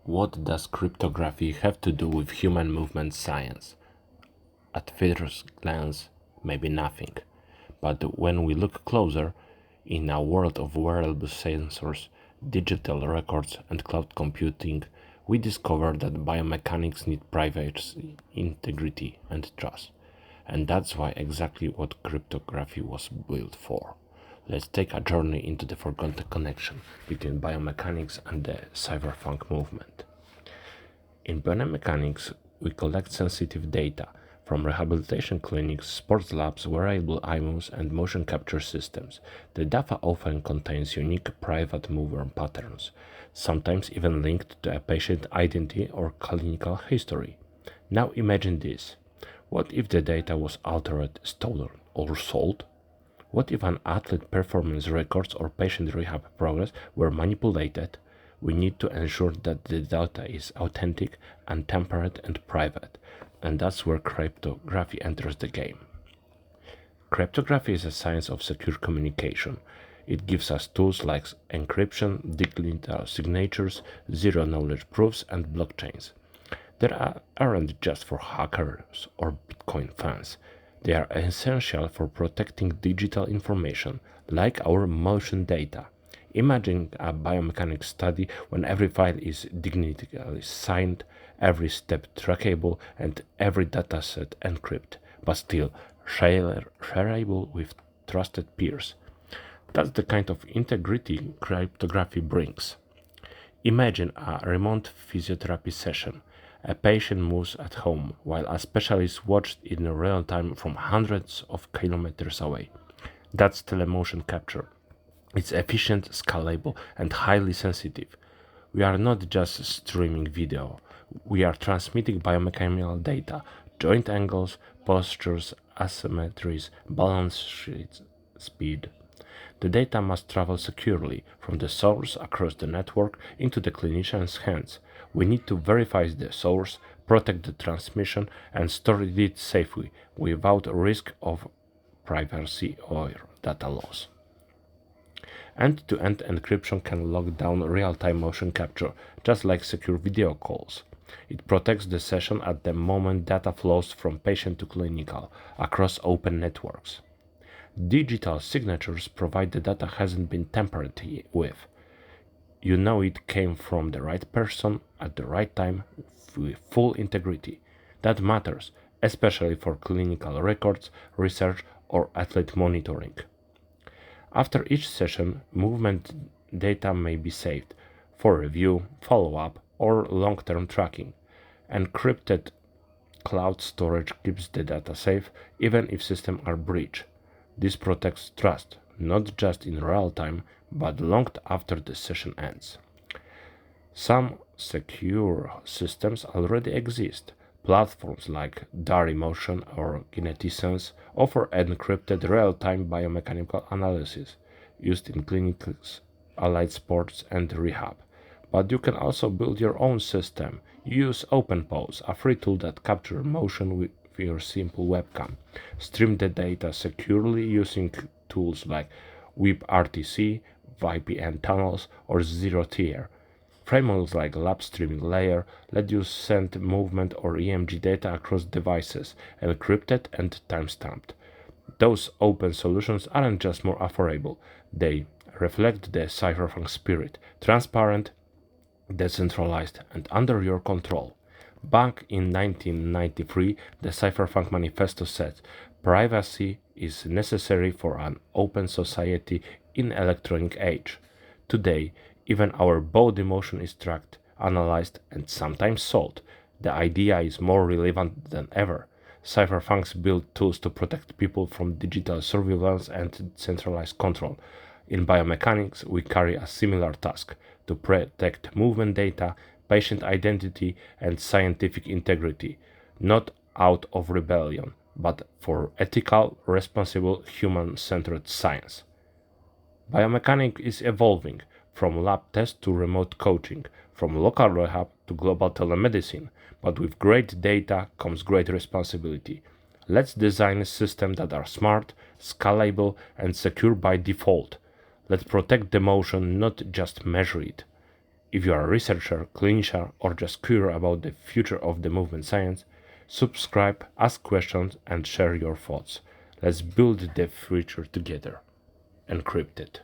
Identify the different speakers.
Speaker 1: What does cryptography have to do with human movement science? At first glance, maybe nothing. But when we look closer, in a world of wearable sensors, digital records, and cloud computing, we discover that biomechanics need privacy, integrity, and trust. And that's why exactly what cryptography was built for. Let's take a journey into the forgotten connection between biomechanics and the cypherpunk movement. In biomechanics, we collect sensitive data from rehabilitation clinics, sports labs, wearable items, and motion capture systems. The data often contains unique private movement patterns, sometimes even linked to a patient identity or clinical history. Now imagine this. What if the data was altered, stolen, or sold? What if an athlete performance records or patient rehab progress were manipulated? We need to ensure that the data is authentic, untampered, and private, and that's where cryptography enters the game. Cryptography is a science of secure communication. It gives us tools like encryption, digital signatures, zero-knowledge proofs, and blockchains. They aren't just for hackers or Bitcoin fans. They are essential for protecting digital information, like our motion data. Imagine a biomechanics study when every file is digitally signed, every step trackable, and every dataset encrypted, but still shareable with trusted peers. That's the kind of integrity cryptography brings. Imagine a remote physiotherapy session. A patient moves at home while a specialist watched in real time from hundreds of kilometers away. That's telemotion capture. It's efficient, scalable, and highly sensitive. We are not just streaming video, we are transmitting biomechanical data, joint angles, postures, asymmetries, balance sheets, speed. The data must travel securely from the source across the network into the clinician's hands. We need to verify the source, protect the transmission, and store it safely without risk of privacy or data loss. End-to-end encryption can lock down real-time motion capture, just like secure video calls. It protects the session at the moment data flows from patient to clinical across open networks. Digital signatures provide the data hasn't been tampered with. You know it came from the right person at the right time with full integrity. That matters, especially for clinical records, research, or athlete monitoring. After each session, movement data may be saved for review, follow-up, or long-term tracking. Encrypted cloud storage keeps the data safe even if systems are breached. This protects trust, not just in real time, but long after the session ends. Some secure systems already exist. Platforms like DARI Motion or Kinetisense offer encrypted real-time biomechanical analysis used in clinics, allied sports, and rehab. But you can also build your own system. Use OpenPose, a free tool that captures motion with your simple webcam. Stream the data securely using tools like WebRTC, VPN tunnels, or ZeroTier. Frameworks like Lab Streaming Layer let you send movement or EMG data across devices, encrypted and timestamped. Those open solutions aren't just more affordable, they reflect the cypherpunk spirit, transparent, decentralized, and under your control. Back in 1993, the Cypherpunk Manifesto said, "Privacy is necessary for an open society in electronic age." Today, even our body motion is tracked, analyzed, and sometimes sold. The idea is more relevant than ever. Cypherpunks build tools to protect people from digital surveillance and centralized control. In biomechanics, we carry a similar task to protect movement data, patient identity, and scientific integrity, not out of rebellion, but for ethical, responsible, human-centered science. Biomechanics is evolving, from lab tests to remote coaching, from local rehab to global telemedicine, but with great data comes great responsibility. Let's design systems that are smart, scalable, and secure by default. Let's protect the motion, not just measure it. If you are a researcher, clinician, or just curious about the future of the movement science, subscribe, ask questions, and share your thoughts. Let's build the future together. Encrypted.